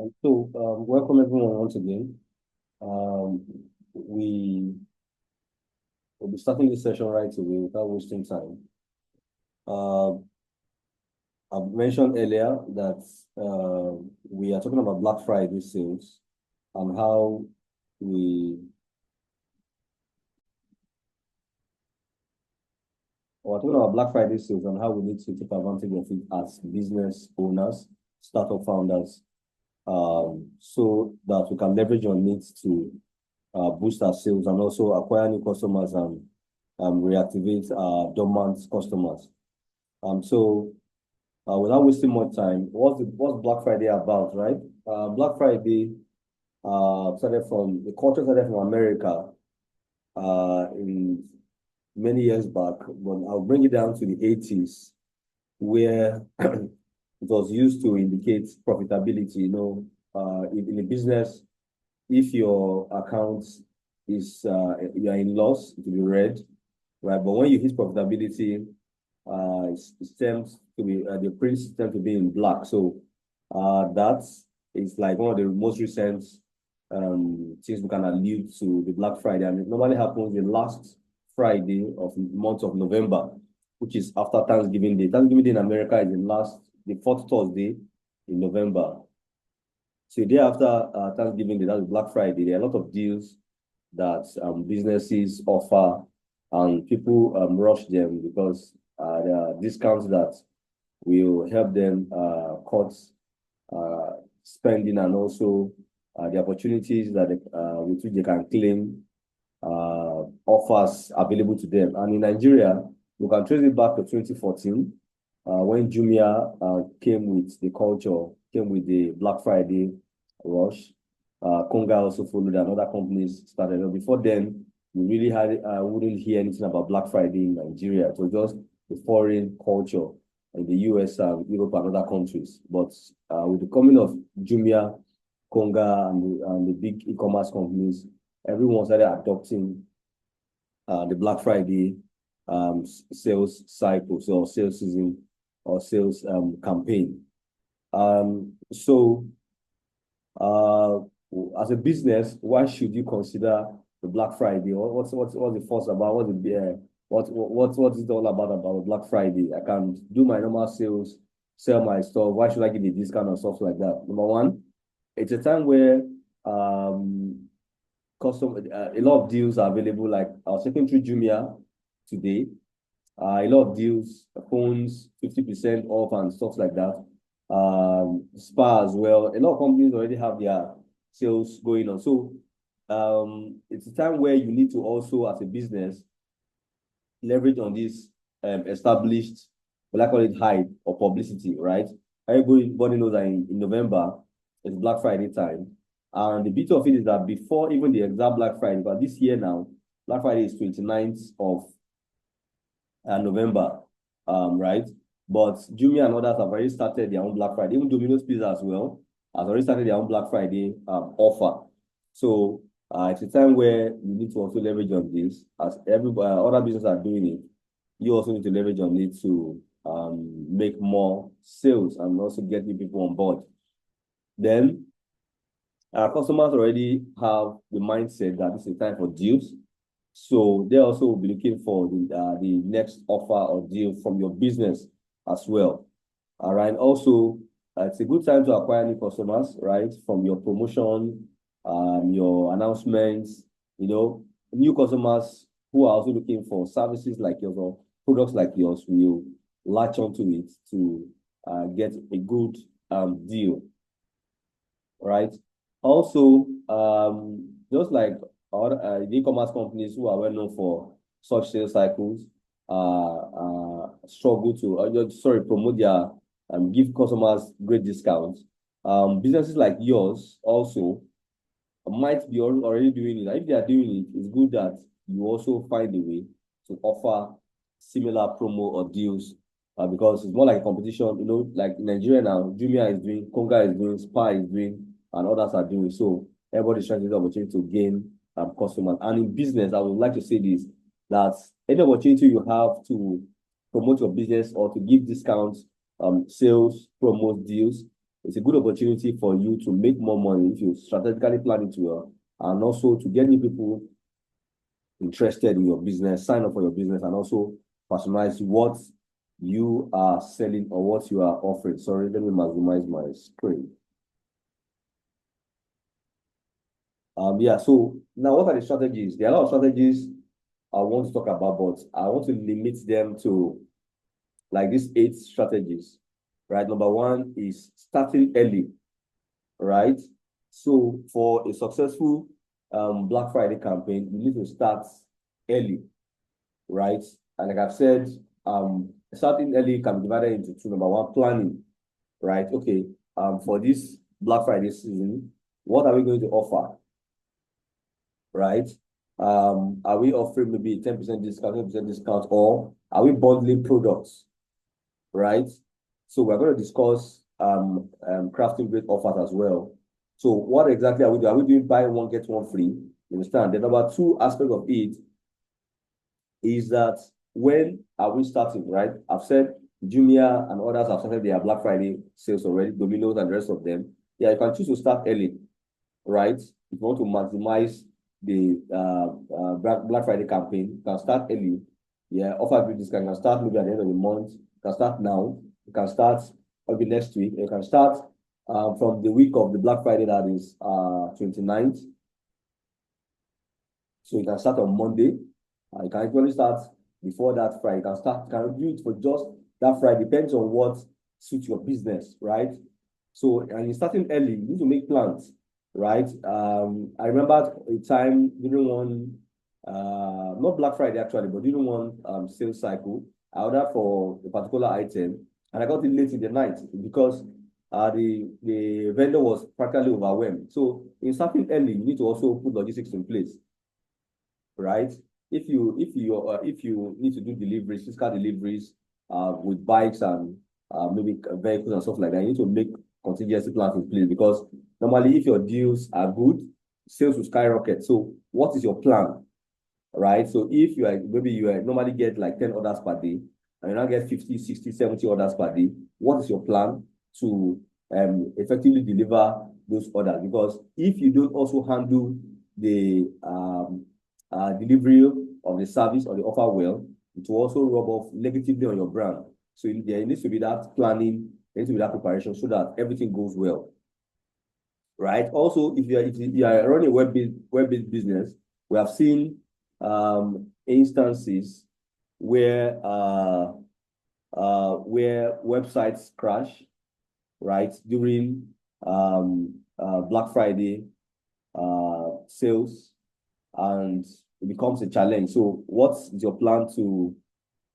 Welcome everyone once again. Um, we will be starting this session right away without wasting time. Uh, I've mentioned earlier that we are talking about Black Friday sales and how we we're talking about Black Friday sales and how we need to take advantage of it as business owners, startup founders, so that we can leverage on it to boost our sales and also acquire new customers and reactivate our dormant customers. Without wasting more time, what's Black Friday about, right? Black Friday the culture started from America in many years back, but I'll bring it down to the 80s, where it was used to indicate profitability. In a business, if your account is you are in loss, it will be red, right? But when you hit profitability, it tends to be the prints tend to be in black. So that is like one of the most recent things we can allude to the Black Friday, and it normally happens the last Friday of the month of November, which is after Thanksgiving Day. Thanksgiving Day in America is the fourth Thursday in November. So the day after Thanksgiving Day, that's Black Friday, there are a lot of deals that businesses offer, and people rush them because there are discounts that will help them cut spending, and also the opportunities that with which they can claim offers available to them. And in Nigeria, you can trace it back to 2014 when Jumia came with the culture, came with the Black Friday rush. Konga also followed, and other companies started. But before then, we really wouldn't hear anything about Black Friday in Nigeria. It was just a foreign culture in the US, Europe, and other countries. But with the coming of Jumia, Konga, and the big e-commerce companies, everyone started adopting the Black Friday sales cycles or sales season or sales campaign. As a business, why should you consider the Black Friday? What's the fuss about? What's it all about Black Friday? I can do my normal sales, sell my stuff. Why should I give a discount and stuff like that? Number one, it's a time where a lot of deals are available. Like I was checking through Jumia today, a lot of deals, phones 50% off and stuff like that. Spa as well. A lot of companies already have their sales going on. So it's a time where you need to also, as a business, leverage on this established, what I call it, hype or publicity, right? Everybody knows that in November, it's Black Friday time. And the beauty of it is that before even the exact Black Friday, but this year now, Black Friday is 29th of November, right? But Jumia and others have already started their own Black Friday. Even Domino's Pizza as well has already started their own Black Friday offer. So it's a time where you need to also leverage on this. As other businesses are doing it, you also need to leverage on it to make more sales and also get new people on board. Then our customers already have the mindset that this is time for deals. So they also will be looking for the next offer or deal from your business as well. All right. Also, it's a good time to acquire new customers, right? From your promotion, your announcements, new customers who are also looking for services like yours or products like yours will latch onto it to get a good deal, right? Also, just like the e-commerce companies who are well known for such sales cycles, struggle to promote their give customers great discounts. Businesses like yours also might be already doing it. If they are doing it, it's good that you also find a way to offer similar promo or deals because it's more like a competition. Like in Nigeria now, Jumia is doing, Konga is doing, Spa is doing, and others are doing. So everybody's trying to get the opportunity to gain customers. And in business, I would like to say this, that any opportunity you have to promote your business or to give discounts, sales, promote deals, it's a good opportunity for you to make more money if you strategically plan it well, and also to get new people interested in your business, sign up for your business, and also personalize what you are selling or what you are offering. Sorry, let me maximize my screen. Yeah, so now what are the strategies? There are a lot of strategies I want to talk about, but I want to limit them to like these 8 strategies, right? Number 1 is starting early, right? So for a successful Black Friday campaign, you need to start early, right? And like I've said, starting early can be divided into 2. Number 1, planning, right? Okay, for this Black Friday season, what are we going to offer, right? Are we offering maybe 10% discount, 20% discount, or are we bundling products, right? So we're going to discuss crafting great offers as well. So what exactly are we doing? Are we doing buy one, get one free? You understand? The number 2 aspect of it is that when are we starting, right? I've said Jumia and others have started their Black Friday sales already, Domino's and the rest of them. Yeah, you can choose to start early, right? If you want to maximize the Black Friday campaign, you can start early. Yeah, offer great discount. You can start maybe at the end of the month. You can start now. You can start maybe next week. You can start from the week of the Black Friday, that is 29th. So you can start on Monday. You can actually start before that Friday. You can start, can do it for just that Friday. Depends on what suits your business, right? So, and you're starting early, you need to make plans, right? I remember a time during one, not Black Friday actually, but during one sales cycle, I ordered for a particular item and I got it late in the night because the vendor was practically overwhelmed. So in starting early, you need to also put logistics in place, right? If you need to do deliveries, physical deliveries, with bikes and maybe vehicles and stuff like that, you need to make contingency plans in place because normally if your deals are good, sales will skyrocket. So what is your plan, right? So if you are maybe you are normally get like 10 orders per day and you now get 50, 60, 70 orders per day, what is your plan to effectively deliver those orders? Because if you don't also handle the delivery of the service or the offer well, it will also rub off negatively on your brand. So there needs to be that planning, there needs to be that preparation so that everything goes well, right? Also, if you are running a web-based business, we have seen instances where websites crash, right, during Black Friday sales, and it becomes a challenge. So what's your plan to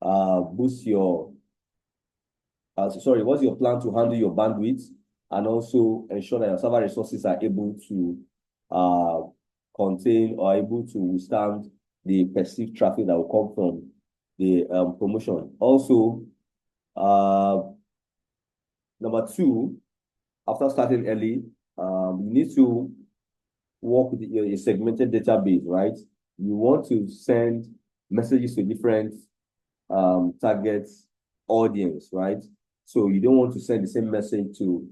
boost your what's your plan to handle your bandwidth and also ensure that your server resources are able to contain or able to withstand the perceived traffic that will come from the promotion? Also, number 2, after starting early, you need to work with a segmented database, right? You want to send messages to different target audience, right? So you don't want to send the same message to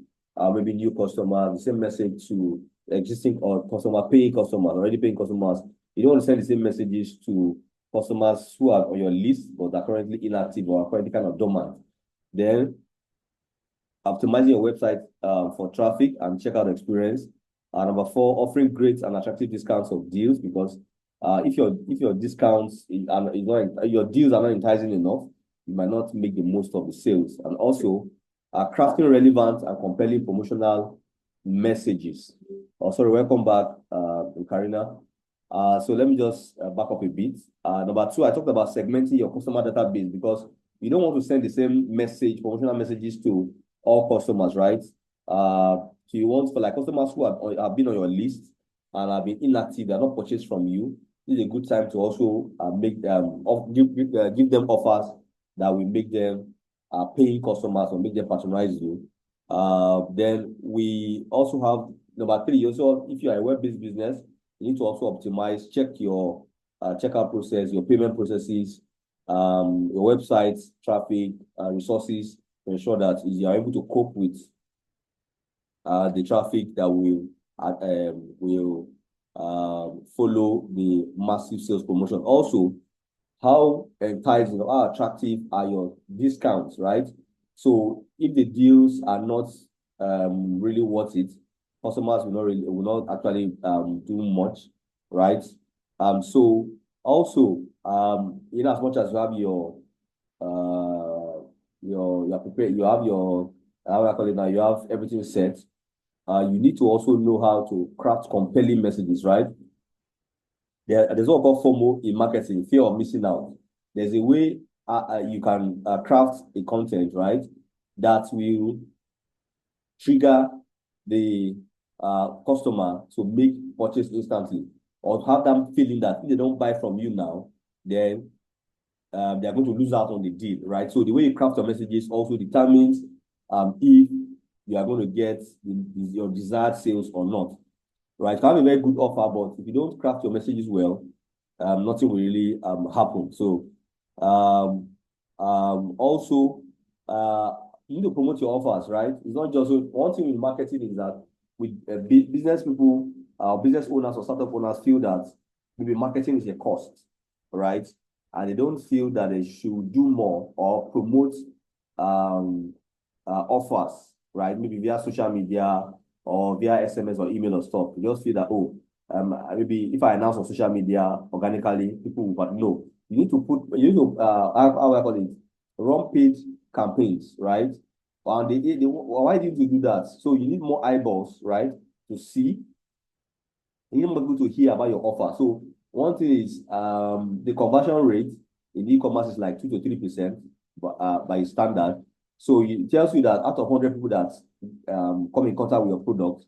maybe new customers, the same message to existing or paying customers, already paying customers. You don't want to send the same messages to customers who are on your list but are currently inactive or are currently kind of dormant. Then optimizing your website for traffic and checkout experience. Number 4, offering great and attractive discounts of deals, because if your discounts your deals are not enticing enough, you might not make the most of the sales. And also crafting relevant and compelling promotional messages. Oh, sorry, welcome back, Karina. So let me just back up a bit. Number 2, I talked about segmenting your customer database because you don't want to send the same message, promotional messages to all customers, right? So you want for like customers who have been on your list and have been inactive, they're not purchased from you. This is a good time to also make them give them offers that will make them paying customers or make them patronize you. Then we also have number 3. Also, if you are a web-based business, you need to also optimize, check your checkout process, your payment processes, your website traffic, resources, to ensure that you are able to cope with the traffic that will follow the massive sales promotion. Also, how enticing or how attractive are your discounts, right? So if the deals are not really worth it, customers will not actually do much, right? So also in as much as you have your prepared, you have your how I call it now, you have everything set. You need to also know how to craft compelling messages, right? There's what called FOMO in marketing, fear of missing out. There's a way you can craft a content, right, that will trigger the customer to make purchase instantly, or have them feeling that if they don't buy from you now, then they're going to lose out on the deal, right? So the way you craft your messages also determines if you are going to get your desired sales or not, right? You can have a very good offer, but if you don't craft your messages well, nothing will really happen. So also you need to promote your offers, right? It's not just one thing in marketing is that with business people, business owners or startup owners feel that maybe marketing is a cost, right? And they don't feel that they should do more or promote offers, right? Maybe via social media or via SMS or email or stuff. You just feel that, oh, maybe if I announce on social media organically, people will, but no, you need to how I call it, run paid campaigns, right? And why did you do that? So you need more eyeballs, right, to see. You need more people to hear about your offer. So one thing is the conversion rate in e-commerce is like 2 to 3%, by standard. So it tells you that out of 100 people that come in contact with your product,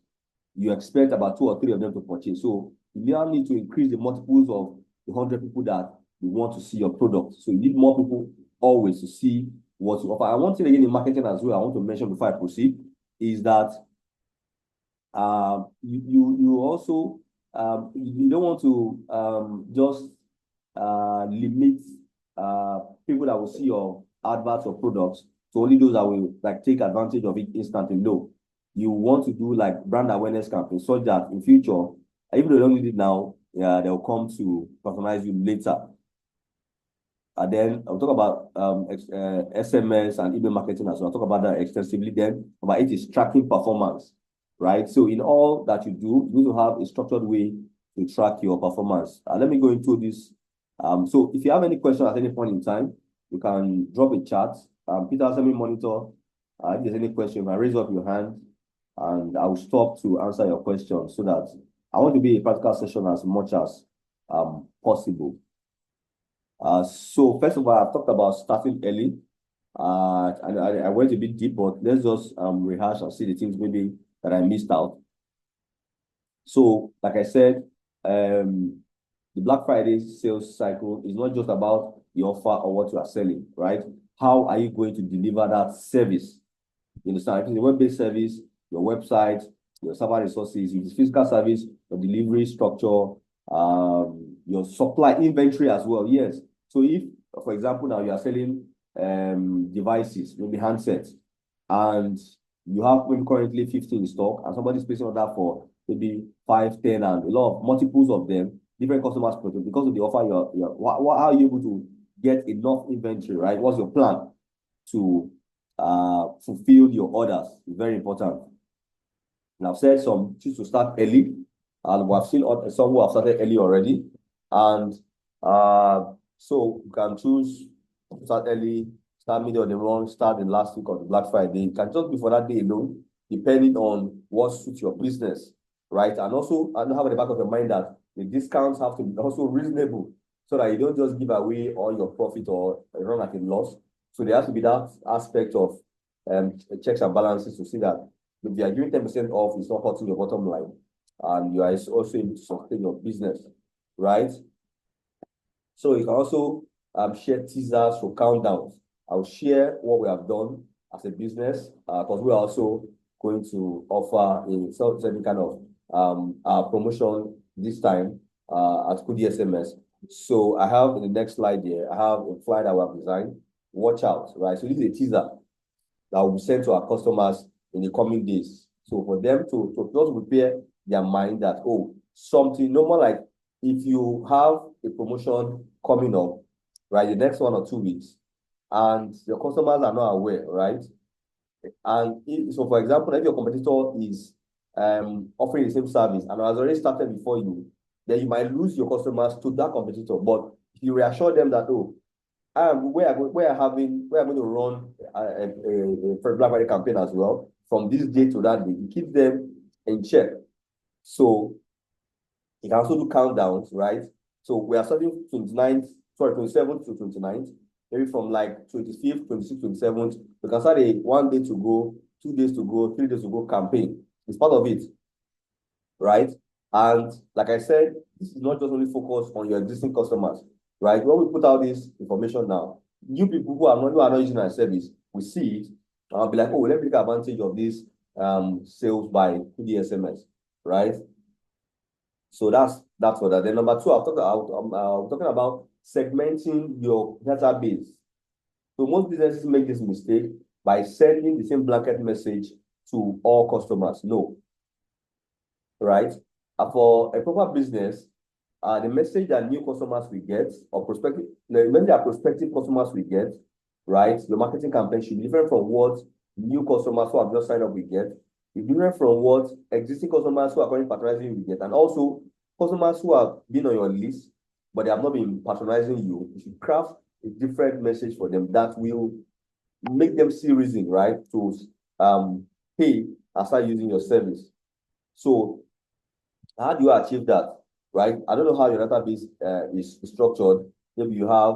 you expect about 2 or 3 of them to purchase. So you now need to increase the multiples of the 100 people that you want to see your product. So you need more people always to see what you offer. And one thing again in marketing as well, I want to mention before I proceed, is that you also you don't want to just limit people that will see your adverts or products to only those that will like take advantage of it instantly. No, you want to do like brand awareness campaigns so that in future, even though they don't need it now, they'll come to patronize you later. And then I'll talk about SMS and email marketing as well. I'll talk about that extensively. Then number 8 is tracking performance, right? So in all that you do, you need to have a structured way to track your performance. Let me go into this. So if you have any questions at any point in time, you can drop a chat. Peter, let me monitor. If there's any question, you can raise up your hand and I'll stop to answer your question so that I want to be a practical session as much as possible. So first of all, I've talked about starting early. And I went a bit deep, but let's just rehash and see the things maybe that I missed out. So, like I said, the Black Friday sales cycle is not just about the offer or what you are selling, right? How are you going to deliver that service? You understand? If it's a web-based service, your website, your server resources, if it's physical service, your delivery structure, your supply inventory as well. Yes. So if, for example, now you are selling devices, maybe handsets, and you have maybe currently 50 in stock, and somebody's placing order for maybe 5, 10, and a lot of multiples of them, different customers, because of the offer, how are you able to get enough inventory, right? What's your plan to fulfill your orders? It's very important. And I've said some choose to start early, and we have seen some who have started early already. And so you can choose to start early, start middle of the month, start the last week of the Black Friday. You can just be for that day alone, depending on what suits your business, right? And also, and have at the back of your mind that the discounts have to be also reasonable so that you don't just give away all your profit or run at a loss. So there has to be that aspect of checks and balances to see that if you are giving 10% off, it's not hurting your bottom line. And you are also able to sustain your business, right? So you can also share teasers for countdowns. I'll share what we have done as a business because we're also going to offer a certain kind of promotion this time at Kudi SMS. So I have in the next slide here, I have a flyer that we have designed. Watch out, right? So this is a teaser that will be sent to our customers in the coming days. So for them to just prepare their mind that, oh, something normal, like if you have a promotion coming up, right, the next 1 or 2 weeks, and your customers are not aware, right? And so, for example, if your competitor is offering the same service and has already started before you, then you might lose your customers to that competitor. But if you reassure them that, oh, we're going to run a Black Friday campaign as well from this day to that day, you keep them in check. So you can also do countdowns, right? So we are starting 27th to 29th, maybe from like 25th, 26th, 27th. We can start a 1 day to go, 2 days to go, 3 days to go campaign. It's part of it, right? And like I said, this is not just only focused on your existing customers, right? When we put out this information now, new people who are not using our service, we see it, and I'll be like, oh, let me take advantage of this sales by through the SMS, right? So that's what that. Then number two, I'm talking about segmenting your database. So most businesses make this mistake by sending the same blanket message to all customers. No, right? For a proper business, the message that new customers will get or prospective customers will get, right? Your marketing campaign should be different from what new customers who have just signed up will get. It's different from what existing customers who are currently patronizing will get, and also customers who have been on your list but they have not been patronizing you. You should craft a different message for them that will make them see reason, right, to pay and start using your service. So how do you achieve that, right? I don't know how your database is structured. Maybe you have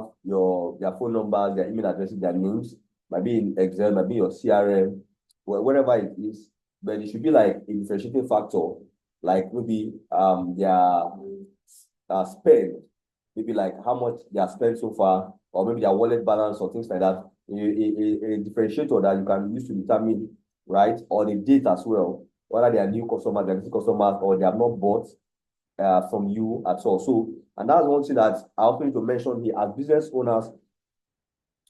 their phone numbers, their email addresses, their names, might be in Excel, might be your CRM, whatever it is. But it should be like a differentiating factor, like maybe their spend, maybe like how much they have spent so far, or maybe their wallet balance or things like that. A differentiator that you can use to determine, right, or the date as well, whether they are new customers, they're existing customers, or they have not bought from you at all. So, and that's one thing that I also need to mention here. As business owners,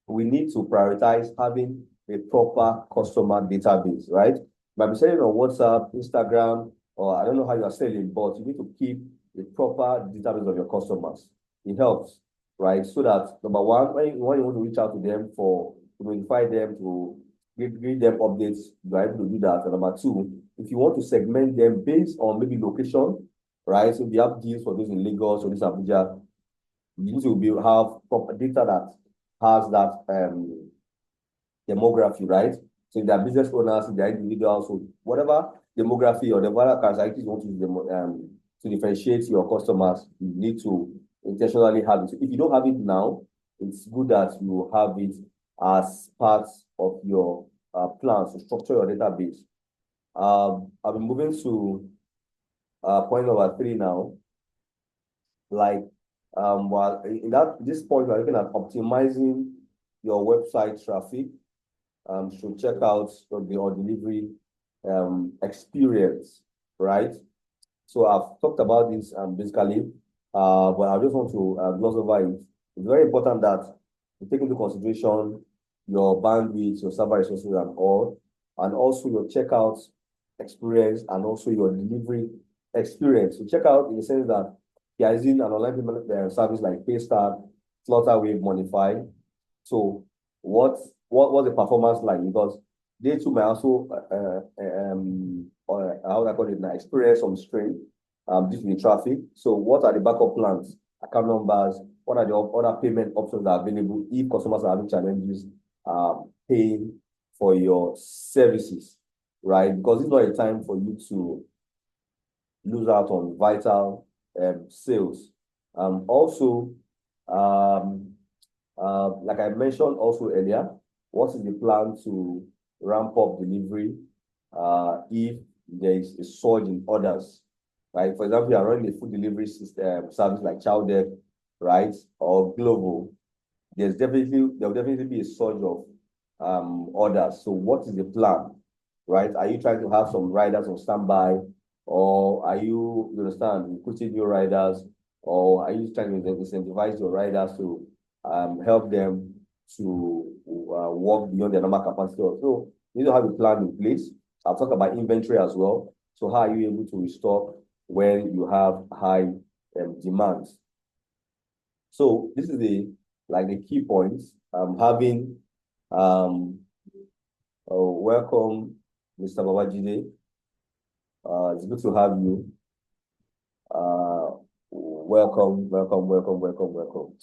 we need to prioritize having a proper customer database, right? You might be selling on WhatsApp, Instagram, or I don't know how you are selling, but you need to keep a proper database of your customers. It helps, right? So that number one, when you want to reach out to them to notify them, to give them updates, you are able to do that. And number two, if you want to segment them based on maybe location, right? So if you have deals for those in Lagos or this Abuja, you need to have proper data that has that demography, right? So if they're business owners, if they're individuals, so whatever demography or the whatever characteristics you want to differentiate your customers, you need to intentionally have it. So if you don't have it now, it's good that you have it as part of your plans to structure your database. I'll be moving to point number 3 now. Like, well, in this point, we're looking at optimizing your website traffic. Should check out your delivery experience, right? So I've talked about this basically, but I just want to gloss over it. It's very important that you take into consideration your bandwidth, your server resources, and all, and also your checkout experience and also your delivery experience. So check out in the sense that you're using an online payment service like Paystar, Flutterwave, Monify. So what's the performance like? Because they too may also how do I call it now, experience some strain due to the traffic. So what are the backup plans, account numbers? What are the other payment options that are available if customers are having challenges paying for your services, right? Because it's not a time for you to lose out on vital sales. Also, like I mentioned also earlier, what is the plan to ramp up delivery if there is a surge in orders, right? For example, you are running a food delivery system service like Chowdeck, right, or Glovo. There will definitely be a surge of orders. So what is the plan, right? Are you trying to have some riders on standby, or are you understand, recruiting new riders, or are you trying to incentivize your riders to help them to work beyond their normal capacity? So you need to have a plan in place. I'll talk about inventory as well. So how are you able to restock when you have high demands? So this is the key points. Having welcome, Mr. Babajide. It's good to have you. Welcome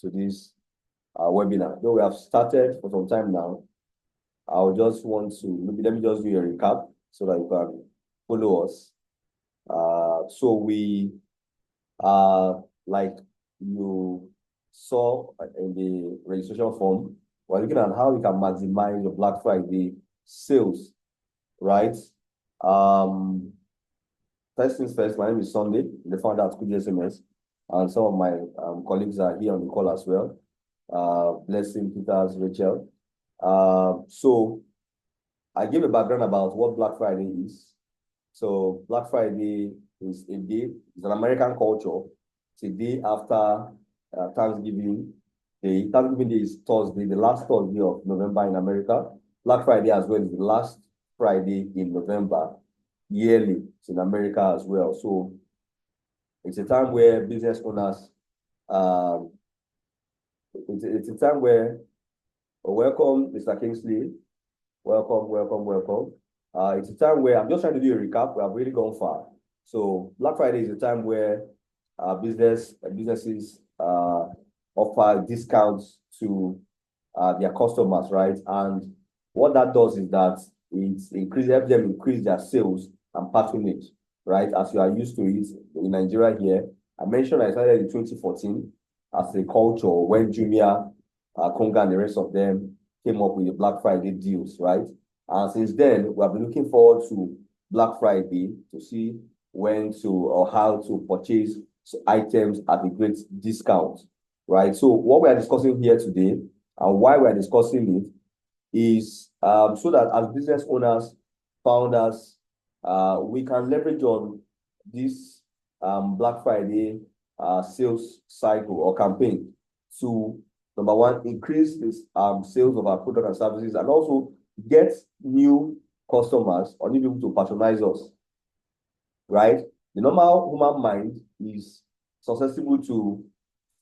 to this webinar. Though we have started for some time now, I'll just want to let me just do a recap so that you can follow us. So we like you saw in the registration form, we're looking at how we can maximize your Black Friday sales, right? First things first, my name is Sunday, the founder at Good SMS, and some of my colleagues are here on the call as well. Blessing, Peters, Rachel. So I give a background about what Black Friday is. So Black Friday is a day, it's an American culture. It's a day after Thanksgiving Day. Thanksgiving Day is Thursday, the last Thursday of November in America. Black Friday as well is the last Friday in November, yearly. It's in America as well. So it's a time where business owners, it's a time where, welcome, Mr. Kingsley. Welcome. It's a time where I'm just trying to do a recap. We have really gone far. So Black Friday is a time where businesses offer discounts to their customers, right? And what that does is that it helps them increase their sales and patronage, right? As you are used to it in Nigeria here. I mentioned I started in 2014 as a culture when Jumia, Konga, and the rest of them came up with the Black Friday deals, right? And since then, we have been looking forward to Black Friday to see when to or how to purchase items at a great discount, right? So what we are discussing here today and why we are discussing it is so that as business owners, founders, we can leverage on this Black Friday sales cycle or campaign to, number one, increase this sales of our product and services, and also get new customers or new people to patronize us, right? The normal human mind is susceptible to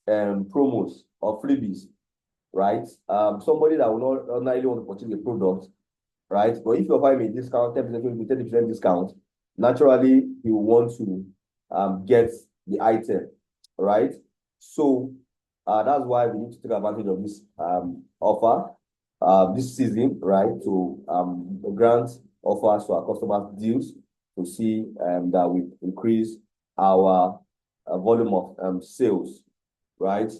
promos or freebies, right? Somebody that will not ordinarily want to purchase the product, right? But if you offer him a discount, 10%, 20%, 30% discount, naturally he will want to get the item, right? So that's why we need to take advantage of this offer this season, right? To grant offers to our customers, deals to see that we increase our volume of sales, right?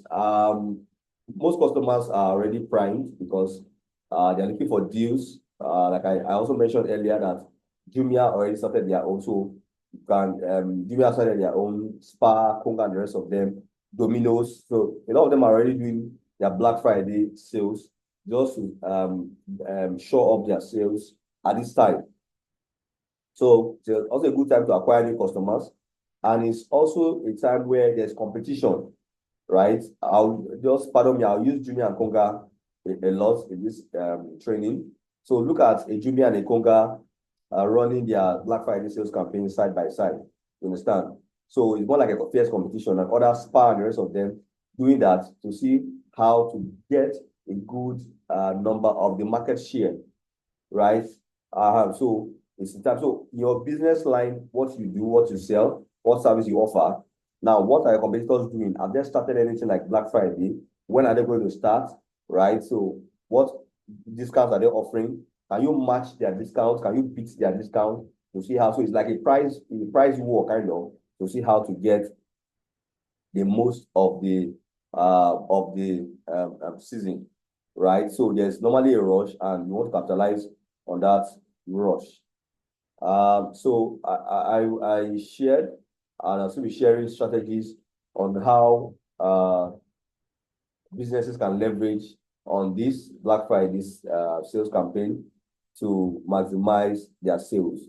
Most customers are already primed because they're looking for deals. Like I also mentioned earlier that Jumia already started their own, so you can Jumia started their own, Spa, Konga, and the rest of them, Domino's. So a lot of them are already doing their Black Friday sales just to show up their sales at this time. So it's also a good time to acquire new customers, and it's also a time where there's competition, right? Pardon me, I'll use Jumia and Konga a lot in this training. So look at a Jumia and a Konga running their Black Friday sales campaign side by side. You understand? So it's more like a fierce competition, and other Spa and the rest of them doing that to see how to get a good number of the market share, right? So it's in time. So your business line, what you do, what you sell, what service you offer. Now, what are your competitors doing? Have they started anything like Black Friday? When are they going to start? Right? So what discounts are they offering? Can you match their discounts? Can you beat their discount to see how? So it's like a price war kind of to see how to get the most of the season, right? So there's normally a rush, and you want to capitalize on that rush. So I shared, and I'll still be sharing strategies on how businesses can leverage on this Black Friday sales campaign to maximize their sales.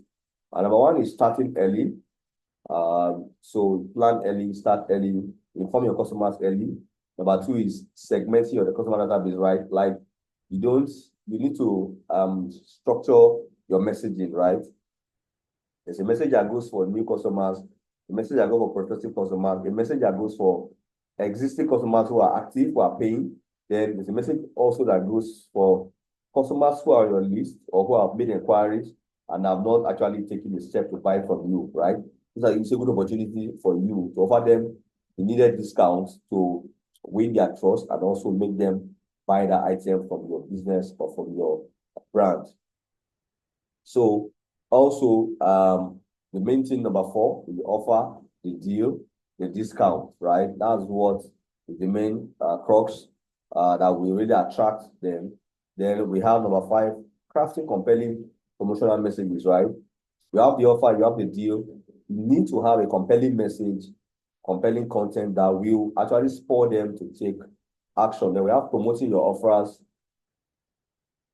And number one is starting early. So plan early, start early, inform your customers early. Number two is segmenting your customer database, right? Like you need to structure your messaging, right? There's a message that goes for new customers, a message that goes for prospective customers, a message that goes for existing customers who are active, who are paying. Then there's a message also that goes for customers who are on your list or who have made inquiries and have not actually taken the step to buy from you, right? It's a good opportunity for you to offer them the needed discounts to win their trust and also make them buy that item from your business or from your brand. So also, the main thing number 4, you offer the deal, the discount, right? That's what is the main crux that will really attract them. Then we have number 5, crafting compelling promotional messages, right? You have the offer, you have the deal. You need to have a compelling message, compelling content that will actually spur them to take action. Then we have promoting your offers,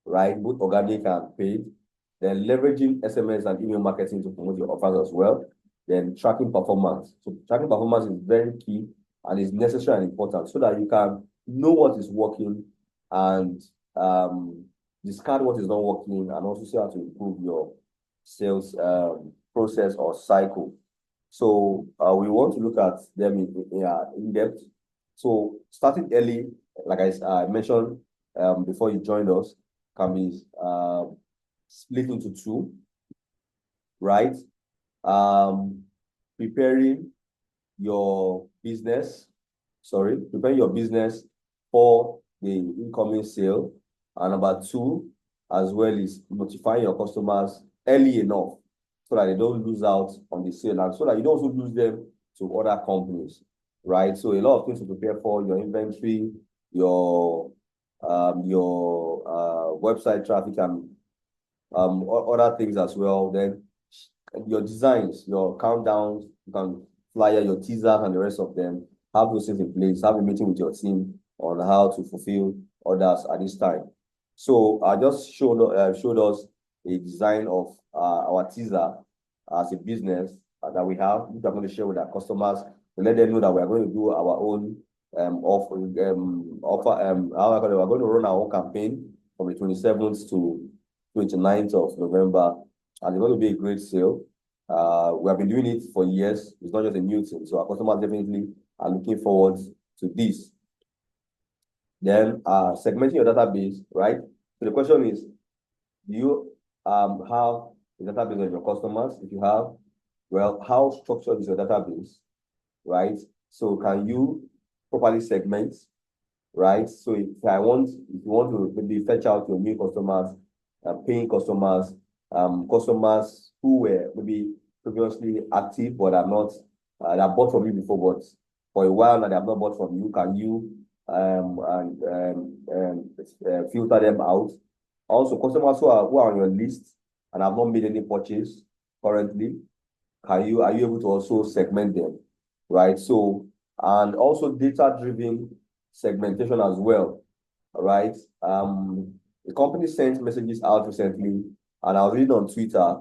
right? Both organic and paid. Then leveraging SMS and email marketing to promote your offers as well. Then tracking performance. So tracking performance is very key and is necessary and important so that you can know what is working and discard what is not working and also see how to improve your sales process or cycle. So we want to look at them in depth. So starting early, like I mentioned before you joined us, can be split into 2, right? Preparing your business for the incoming sale. And number 2, as well, is notifying your customers early enough so that they don't lose out on the sale and so that you don't also lose them to other companies, right? So a lot of things to prepare for: your inventory, your website traffic, and other things as well. Then your designs, your countdowns, you can flyer, your teasers, and the rest of them. Have those things in place. Have a meeting with your team on how to fulfill orders at this time. So I just showed us a design of our teaser as a business that we have, which I'm going to share with our customers to let them know that we are going to do our own we're going to run our own campaign from the 27th to 29th of November, and it's going to be a great sale. We have been doing it for years. It's not just a new thing, so our customers definitely are looking forward to this. Then segmenting your database, right? So the question is, do you have a database of your customers? If you have, well, how structured is your database, right? So can you properly segment, right? So if you want to maybe fetch out your new customers, paying customers, customers who were maybe previously active but are not, that bought from you before, but for a while now they have not bought from you, can you filter them out? Also, customers who are on your list and have not made any purchase currently, are you able to also segment them, right? So, and also data-driven segmentation as well, right? The company sent messages out recently, and I was reading on Twitter.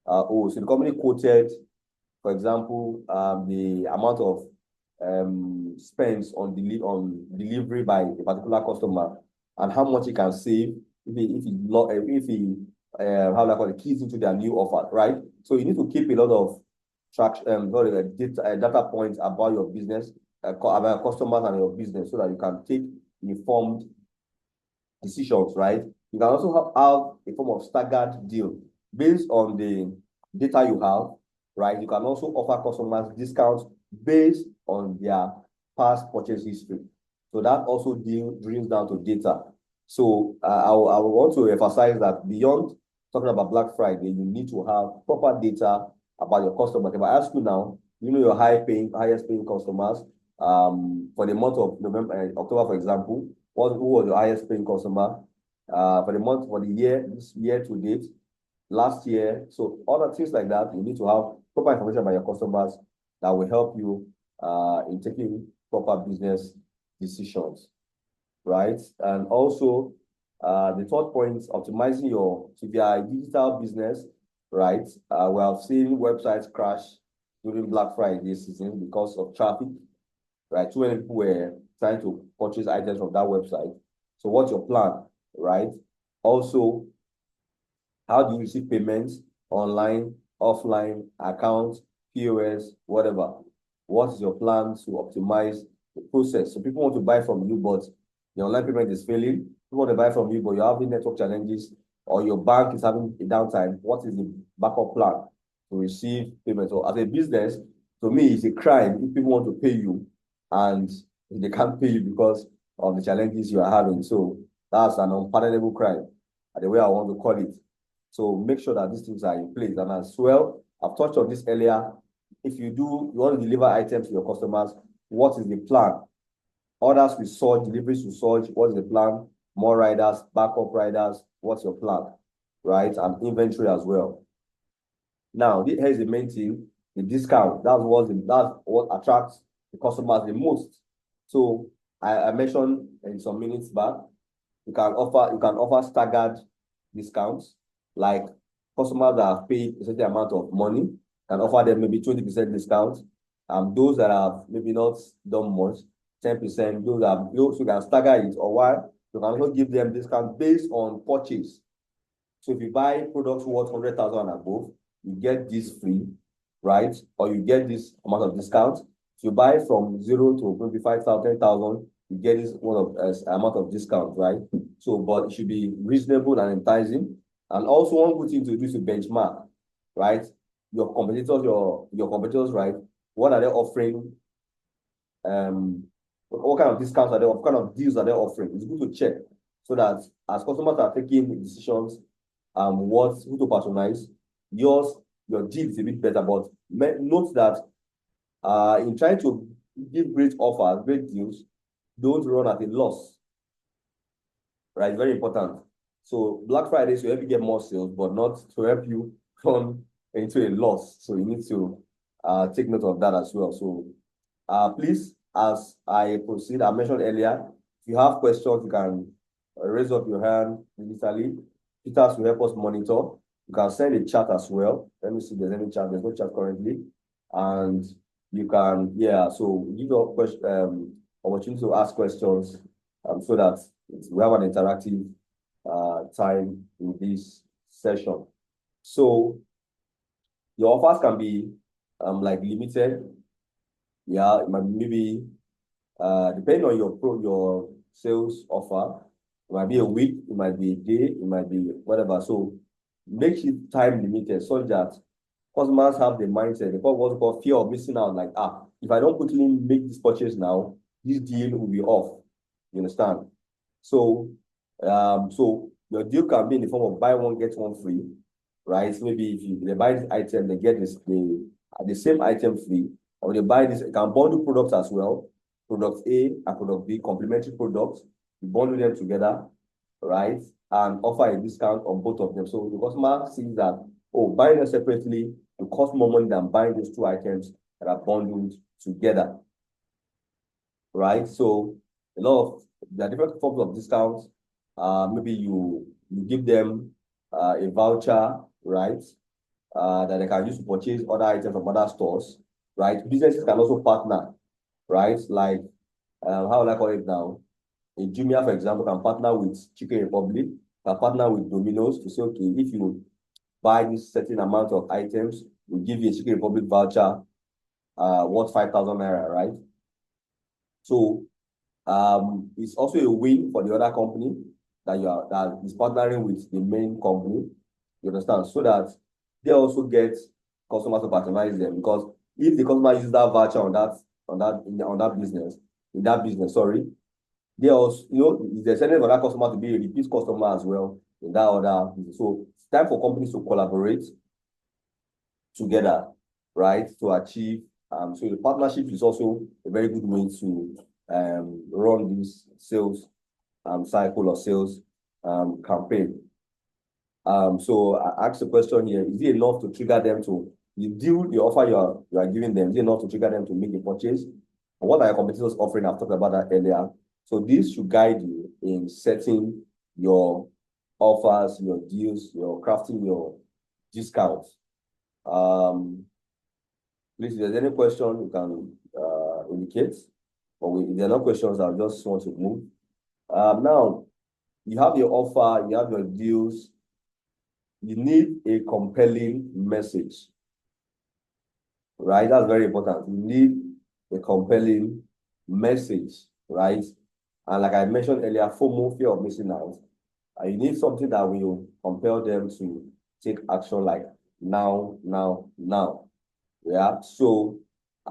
So the company quoted, for example, the amount of spends on delivery by a particular customer and how much he can save if he how do I call it, keys into their new offer, right? So you need to keep a lot of data points about your business, about your customers and your business, so that you can take informed decisions, right? You can also have a form of staggered deal based on the data you have, right? You can also offer customers discounts based on their past purchase history. So that also drills down to data. So I want to emphasize that beyond talking about Black Friday, you need to have proper data about your customers. If I ask you now, you know your highest paying customers for the month of October, for example, who was your highest paying customer for the year, this year to date, last year. So other things like that, you need to have proper information about your customers that will help you in taking proper business decisions, right? And also, the third point, optimizing if you are a digital business, right? We have seen websites crash during Black Friday season because of traffic, right? Too many people were trying to purchase items from that website. So what's your plan, right? Also, how do you receive payments online offline, account, POS, whatever. What is your plan to optimize the process? So people want to buy from you, but the online payment is failing. People want to buy from you, but you're having network challenges, or your bank is having a downtime. What is the backup plan to receive payment? So as a business, to me, it's a crime if people want to pay you and they can't pay you because of the challenges you are having. So that's an unpardonable crime, the way I want to call it. So make sure that these things are in place. And as well, I've touched on this earlier. If you want to deliver items to your customers, what is the plan? Orders will surge, deliveries will surge. What is the plan? More riders, backup riders. What's your plan? Right? And inventory as well. Now, here's the main thing, the discount. That's what attracts the customers the most. So I mentioned in some minutes back, you can offer staggered discounts, like customers that have paid a certain amount of money can offer them maybe 20% discount. Those that have maybe not done much, 10%, those you can stagger it, or while you can also give them discount based on purchase. So if you buy products worth 100,000 and above, you get this free, right? Or you get this amount of discount. If you buy from 0 to maybe 5,000, 10,000, you get this amount of discount, right? So, but it should be reasonable and enticing. And also one good thing to do is to benchmark, right? Your competitors, right? What are they offering? What kind of discounts are they? What kind of deals are they offering? It's good to check so that as customers are taking decisions, who to patronize, your deal is a bit better. But note that in trying to give great offers, great deals, don't run at a loss. Right? Very important. So Black Friday is to help you get more sales, but not to help you run into a loss. So you need to take note of that as well. So please, as I proceed, I mentioned earlier, if you have questions, you can raise up your hand digitally. Peters will help us monitor. You can send a chat as well. Let me see if there's any chat. There's no chat currently. And you can, so give your opportunity to ask questions so that we have an interactive time in this session. So your offers can be like limited. Yeah, it might maybe depending on your sales offer, it might be a week, it might be a day, it might be whatever. So make it time limited so that customers have the mindset, they call what's called fear of missing out. Like, if I don't quickly make this purchase now, this deal will be off. You understand? So, so your deal can be in the form of buy one, get one free, right? So maybe if they buy this item, they get the same item free, or they buy this, you can bundle products as well. Product A and product B, complementary products, you bundle them together, right? And offer a discount on both of them. So the customer sees that, buying them separately will cost more money than buying those two items that are bundled together, right? So there are different forms of discounts. Maybe you give them a voucher, right? That they can use to purchase other items from other stores, right? Businesses can also partner, right? Like, how will I call it now? A Jumia, for example, can partner with Chicken Republic, can partner with Domino's to say, okay, if you buy this certain amount of items, we give you a Chicken Republic voucher worth 5,000 naira, right? So it's also a win for the other company that is partnering with the main company. You understand? So that they also get customers to patronize them, because if the customer uses that voucher on that business, sorry, they also, there's any for that customer to be a repeat customer as well in that other business. So it's time for companies to collaborate together, right, to achieve. So the partnership is also a very good way to run this sales cycle or sales campaign. So I asked the question here, is it enough to trigger them to the offer you are giving them, is it enough to trigger them to make the purchase? And what are your competitors offering? I've talked about that earlier. So this should guide you in setting your offers, your deals, your crafting your discounts. Please, if there's any question, you can indicate. But if there are no questions, I just want to move. Now, you have your offer, you have your deals. You need a compelling message. right? That's very important. You need a compelling message, right? And like I mentioned earlier, FOMO, fear of missing out. You need something that will compel them to take action like now, now, now. Yeah. So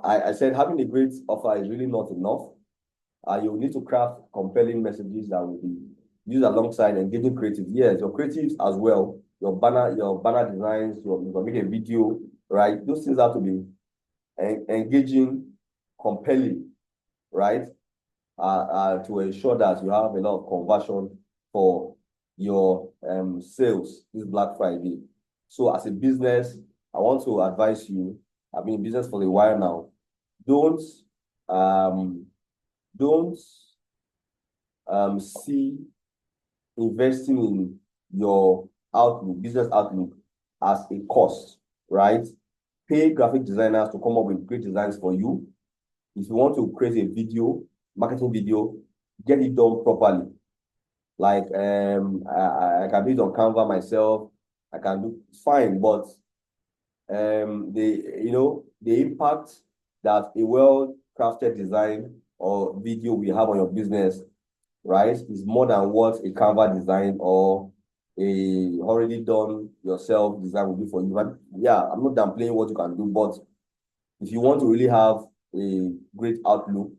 I said having a great offer is really not enough. You need to craft compelling messages that will be used alongside engaging creative. Yes, your creatives as well, your banner designs, you can make a video, right? Those things have to be engaging, compelling, right? To ensure that you have a lot of conversion for your sales this Black Friday. So as a business, I want to advise you, I've been in business for a while now. Don't um, don't see investing in your outlook, business outlook, as a cost, right? Pay graphic designers to come up with great designs for you. If you want to create a video, marketing video, get it done properly. Like I can do it on Canva myself. I can do fine, but the impact that a well-crafted design or video will have on your business, right, is more than what a Canva design or a already done yourself design will do for you. But yeah, I'm not downplaying what you can do, but if you want to really have a great outlook,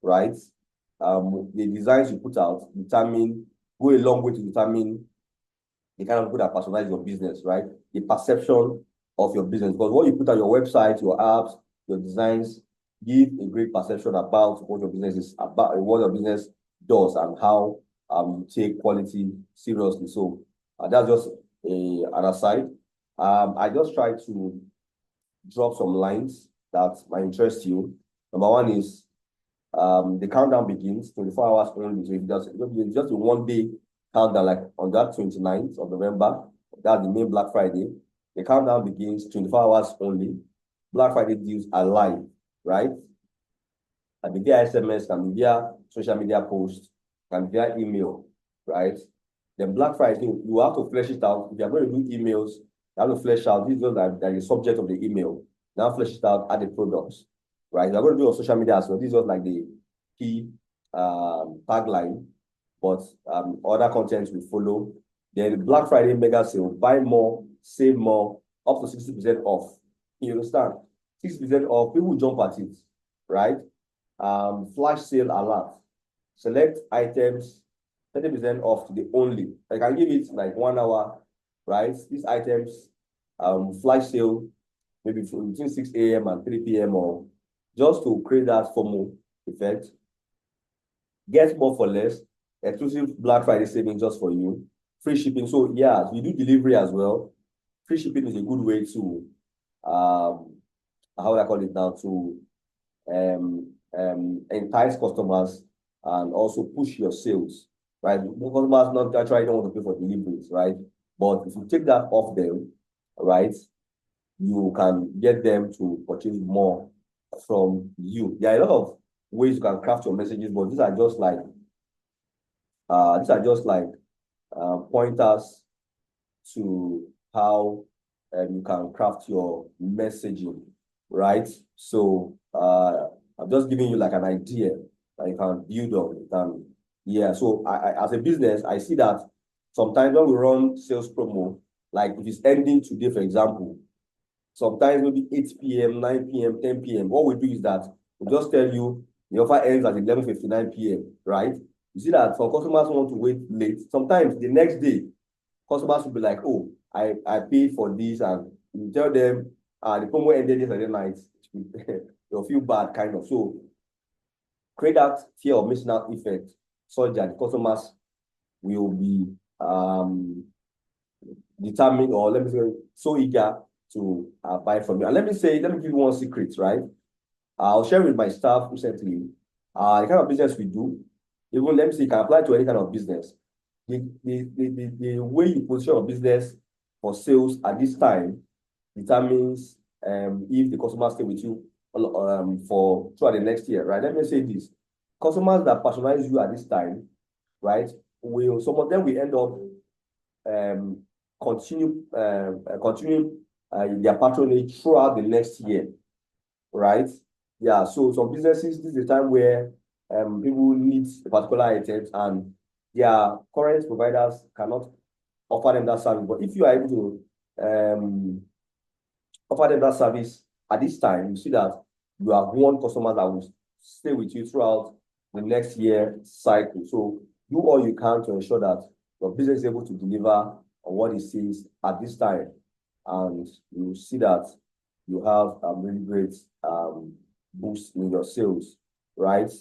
right, the designs you put out go a long way to determine the kind of people that personalize your business, right? The perception of your business. Because what you put on your website, your apps, your designs, give a great perception about what your business is about, what your business does, and how you take quality seriously. So that's just an aside. I just try to drop some lines that might interest you. Number one is the countdown begins 24 hours only. So it's just a 1 day countdown, like on that 29th of November. That's the main Black Friday. The countdown begins 24 hours only. Black Friday deals are live, right? Can be via SMS, can be via social media posts, can be via email, right? Then Black Friday, you have to flesh it out. If you're going to do emails, you have to flesh out. This is that the subject of the email. Now flesh it out, add the products, right? You're going to do on social media as well. This is like the key tagline, but other content will follow. Then Black Friday mega sale, buy more, save more, up to 60% off. You understand? 60% off, people jump at it, right? Flash sale alert. Select items, 30% off to the only. I can give it like 1 hour, right? These items, flash sale, maybe between 6 a.m. and 3 p.m. or just to create that FOMO effect. Get more for less, exclusive Black Friday savings just for you, free shipping. So yeah, we do delivery as well. Free shipping is a good way to, how would I call it now, to entice customers and also push your sales, right? Customers not actually don't want to pay for deliveries, right? But if you take that off them, right, you can get them to purchase more from you. There are a lot of ways you can craft your messages, but these are just like pointers to how you can craft your messaging, right? So I'm just giving you like an idea that you can build on. Yeah. So as a business, I see that sometimes when we run sales promo, like if it's ending today, for example, sometimes maybe 8 p.m., 9 p.m., 10 p.m. What we do is that we just tell you the offer ends at 11:59 p.m., right? You see that some customers want to wait late. Sometimes the next day, customers will be like, oh, I paid for this, and you tell them the promo ended yesterday night. They'll feel bad, kind of. So create that fear of missing out effect so that the customers will be determined, or let me say, so eager to buy from you. And let me give you one secret, right? I'll share with my staff recently the kind of business we do. Even let me see, you can apply to any kind of business. The way you position your business for sales at this time determines if the customers stay with you for throughout the next year, right? Let me say this. Customers that patronize you at this time, right, some of them will end up continuing their patronage throughout the next year. right? Yeah, so some businesses, this is a time where people need a particular item and their current providers cannot offer them that service. But if you are able to offer them that service at this time, you see that you have won customers that will stay with you throughout the next year cycle. So do all you can to ensure that your business is able to deliver on what it says at this time. And you see that you have a really great boost in your sales, right?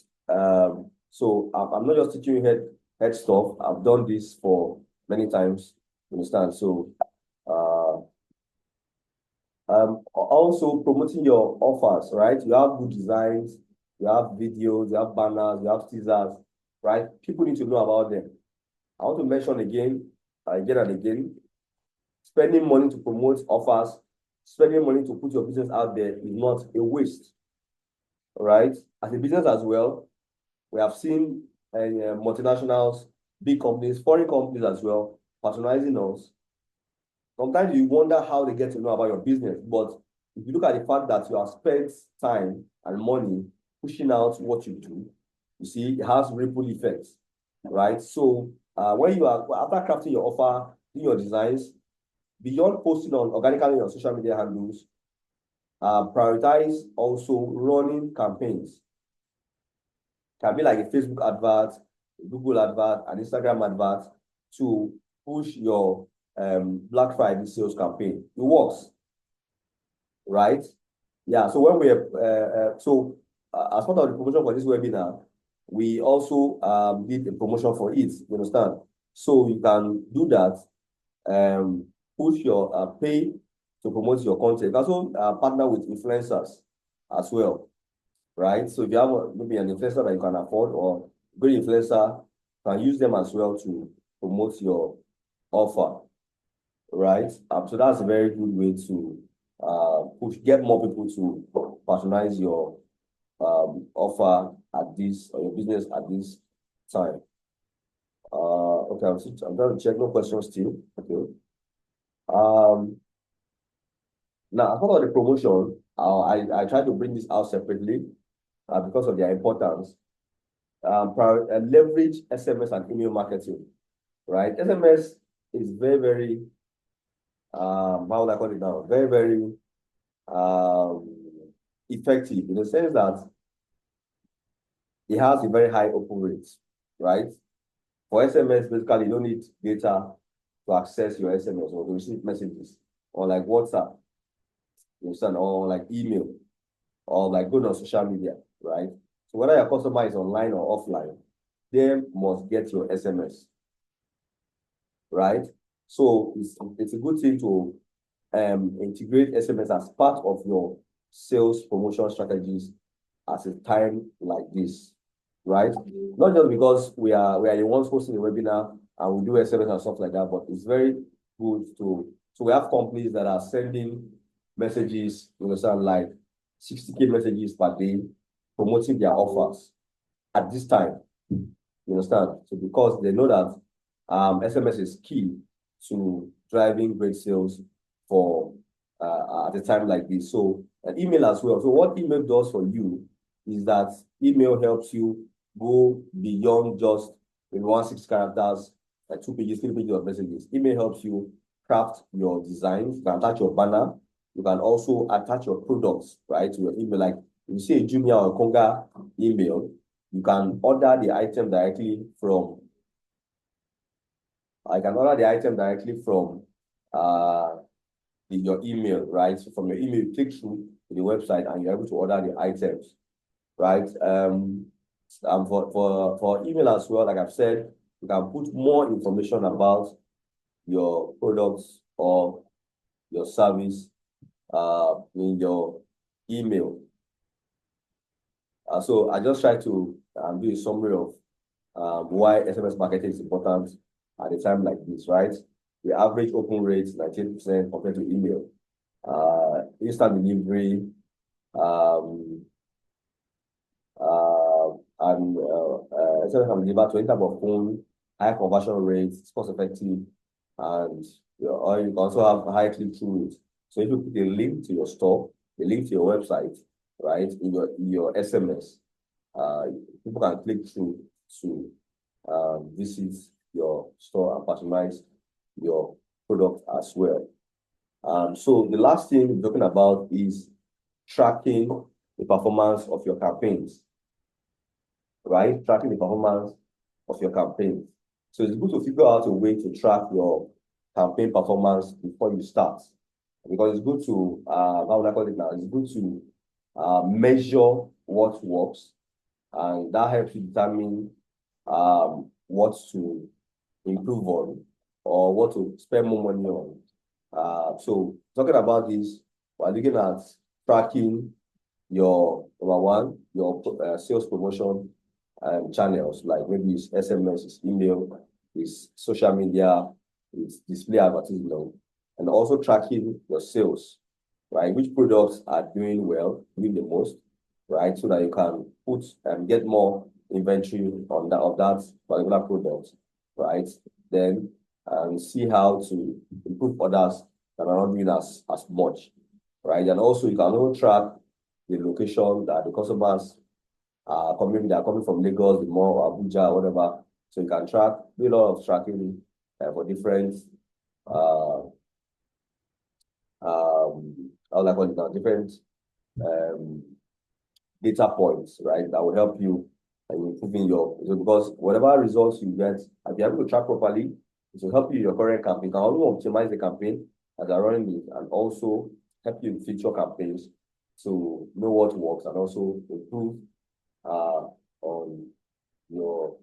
So I'm not just teaching you head stuff. I've done this for many times, you understand? So also promoting your offers, right? You have good designs, you have videos, you have banners, you have teasers, right? People need to know about them. I want to mention again and again, spending money to promote offers, spending money to put your business out there is not a waste, right? As a business as well, we have seen multinationals, big companies, foreign companies as well, patronizing us. Sometimes you wonder how they get to know about your business, but if you look at the fact that you have spent time and money pushing out what you do, you see, it has ripple effects, right? So when you are, after crafting your offer, doing your designs, beyond posting on organically on social media handles, prioritize also running campaigns. Can be like a Facebook advert, a Google advert, an Instagram advert to push your Black Friday sales campaign. It works, right? Yeah. So when we as part of the promotion for this webinar, we also did a promotion for it. You understand? So you can do that. Push your pay to promote your content. Also partner with influencers as well, right? So if you have maybe an influencer that you can afford or good influencer, you can use them as well to promote your offer, right? So that's a very good way to get more people to patronize your offer at this or your business at this time. Okay, I'm trying to check. No questions still. Okay. Now, as part of the promotion, I try to bring this out separately because of their importance. Leverage SMS and email marketing, right? SMS is very, very, how would I call it now? Very, very effective in the sense that it has a very high open rate, right? For SMS, basically, you don't need data to access your SMS or to receive messages, or like WhatsApp, you understand, or like email, or like going on social media, right? So whether your customer is online or offline, they must get your SMS, right? So it's a good thing to integrate SMS as part of your sales promotion strategies at a time like this, right? Not just because we are the ones hosting the webinar and we do SMS and stuff like that, but it's very good to, so we have companies that are sending messages, you understand, like 60K messages per day, promoting their offers at this time, you understand? So because they know that SMS is key to driving great sales for at a time like this. So an email as well. So what email does for you is that email helps you go beyond just 160 characters, like 2 pages, 3 pages of messages. Email helps you craft your designs. You can attach your banner. You can also attach your products, right, to your email. Like if you see a Jumia or a Konga email, you can order the item directly from. I can order the item directly from your email, right? So from your email, you click through to the website and you're able to order the items, right? For email as well, like I've said, you can put more information about your products or your service in your email. So I just try to do a summary of why SMS marketing is important at a time like this, right? The average open rate is 98% compared to email. Instant delivery, and SMS can deliver to any type of phone, high conversion rates, it's cost effective, and or you can also have high click-through rate. So if you put a link to your store, a link to your website, right, in your SMS. People can click through to visit your store and patronize your product as well. So the last thing we're talking about is tracking the performance of your campaigns, right? Tracking the performance of your campaigns. So it's good to figure out a way to track your campaign performance before you start. Because it's good to, how would I call it now? It's good to measure what works, and that helps you determine what to improve on or what to spend more money on. So talking about this, we're looking at tracking your number one, your sales promotion channels, like maybe it's SMS, it's email, it's social media, it's display advertisement, and also tracking your sales, right? Which products are doing well, doing the most, right? So that you can put and get more inventory on that of that particular product, right? Then see how to improve others that are not doing as much, right? And also you can also track the location that the customers are coming. They are coming from Lagos, the mall, Abuja, whatever. So you can track, do a lot of tracking for different how like call it now, different data points, right? That will help you in improving your, so because whatever results you get, if you're able to track properly, it will help you in your current campaign. You can also optimize the campaign as you're running it, and also help you in future campaigns to know what works and also improve on your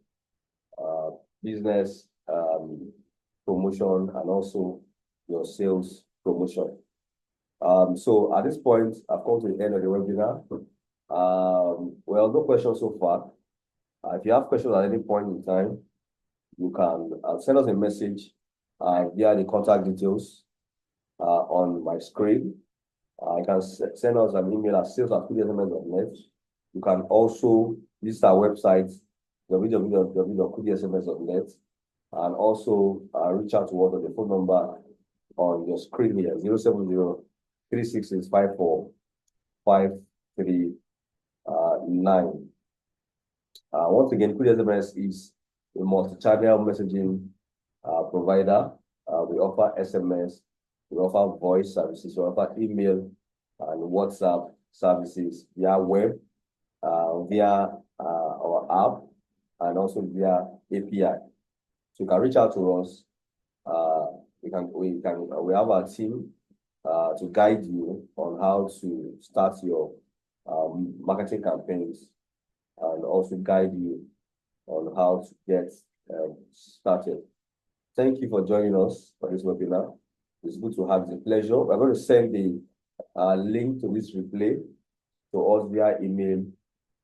business promotion and also your sales promotion. So at this point, I've come to the end of the webinar. Well, no questions so far. If you have questions at any point in time, you can send us a message via the contact details on my screen. You can send us an email at sales@kudiSMS.net. You can also visit our website, www.kudiSMS.net, and also reach out to us on the phone number on your screen here, 070-36654539. Once again, KudiSMS is a multi-channel messaging provider. We offer SMS, we offer voice services, we offer email and WhatsApp services via web, via our app, and also via API. So you can reach out to us. We have our team to guide you on how to start your marketing campaigns, and also guide you on how to get started. Thank you for joining us for this webinar. It's good to have the pleasure. We're going to send the link to this replay to us via email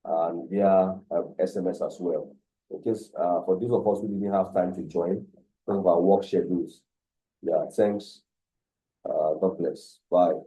and via SMS as well. In case for those of us who didn't have time to join, some of our work schedules. Yeah, thanks. God bless. Bye.